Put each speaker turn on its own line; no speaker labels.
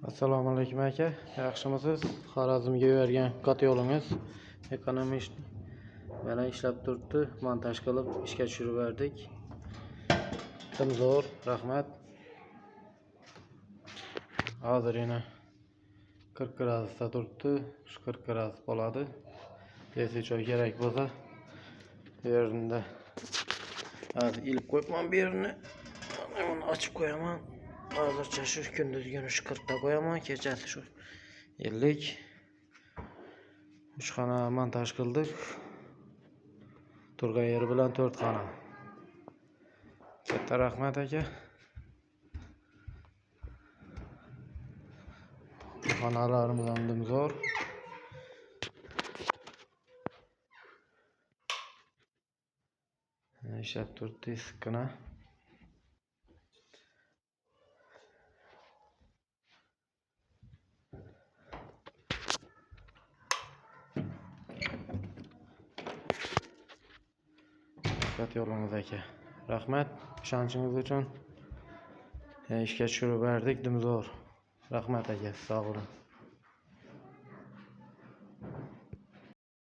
Assalomu alaykum aka. Yaxshimisiz? Xorazmga bergan qat yo'lingiz ekonomist mana ishlab turibdi. Montaj qilib ishga tushirib berdik. Zo'r, rahmat. Hozir yana 40 gradusda turibdi. Shu 40 gradus bo'ladi. Yesi choy kerak bo'lsa bu yerda hozir ilib qo'yibman bu yerni. Bunu açıp koyamam. Hozircha shu kunduzgini shu 40 ta qo'yaman, kechasi shu 50. 3 xona montaj qildik. Turgan yeri bilan 4 xona. Katta rahmat aka. Xonalarimiz ham zo'r. Ishlab turibdi issiqqina. Qat yo'lingiz aka. Rahmat ishonchingiz uchun. Ishga tushirib berdik, zo'r. Rahmat aka, sog' bo'ling.